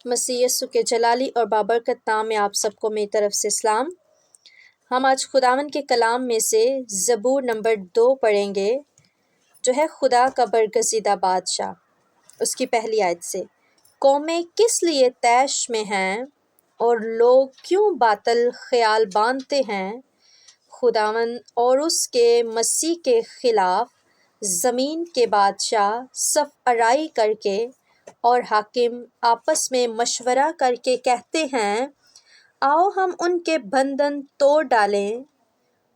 مسیح یسوع کے جلالی اور بابرکت نام میں آپ سب کو میری طرف سے سلام۔ ہم آج خداوند کے کلام میں سے زبور نمبر 2 پڑھیں گے، جو ہے خدا کا برگزیدہ بادشاہ۔ اس کی پہلی آیت سے، قومیں کس لیے طیش میں ہیں اور لوگ کیوں باطل خیال باندھتے ہیں؟ خداوند اور اس کے مسیح کے خلاف زمین کے بادشاہ صف آرائی کر کے اور حاکم آپس میں مشورہ کر کے کہتے ہیں، آؤ ہم ان کے بندھن توڑ ڈالیں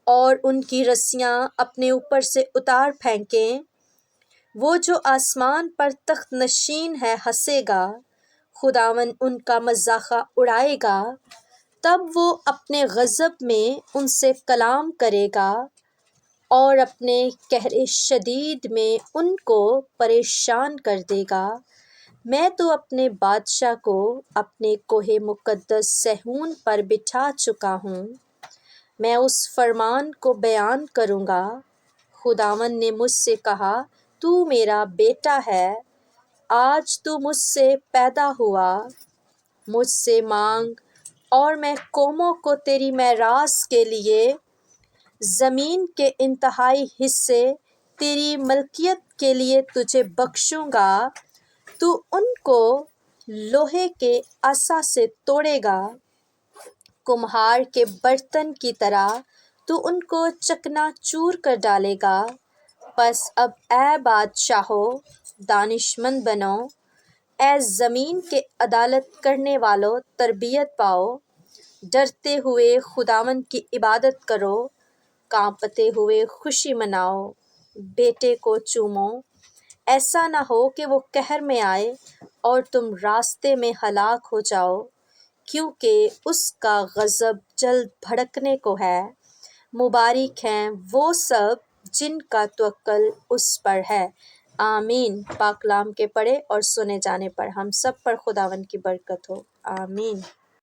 اور ان کی رسیاں اپنے اوپر سے اتار پھینکیں۔ وہ جو آسمان پر تخت نشین ہے ہنسے گا، خداوند ان کا مذاقہ اڑائے گا۔ تب وہ اپنے غضب میں ان سے کلام کرے گا اور اپنے قہر شدید میں ان کو پریشان کر دے گا۔ میں تو اپنے بادشاہ کو اپنے کوہ مقدس صہیون پر بٹھا چکا ہوں، میں اس فرمان کو بیان کروں گا۔ خداوند نے مجھ سے کہا، تو میرا بیٹا ہے، آج تو مجھ سے پیدا ہوا۔ مجھ سے مانگ اور میں قوموں کو تیری میراث کے لیے، زمین کے انتہائی حصے تیری ملکیت کے لیے تجھے بخشوں گا۔ تو ان کو لوہے کے عصا سے توڑے گا، کمہار کے برتن کی طرح تو ان کو چکنا چور کر ڈالے گا۔ پس اب اے بادشاہو، دانش مند بنو، اے زمین کے عدالت کرنے والو، تربیت پاؤ۔ ڈرتے ہوئے خداوند کی عبادت کرو، کانپتے ہوئے خوشی مناؤ، بیٹے کو چومو۔ ایسا نہ ہو کہ وہ قہر میں آئے اور تم راستے میں ہلاک ہو جاؤ، کیونکہ اس کا غضب جلد بھڑکنے کو ہے۔ مبارک ہیں وہ سب جن کا توکل اس پر ہے۔ آمین۔ پاک کلام کے پڑھے اور سنے جانے پر ہم سب پر خداوند کی برکت ہو۔ آمین۔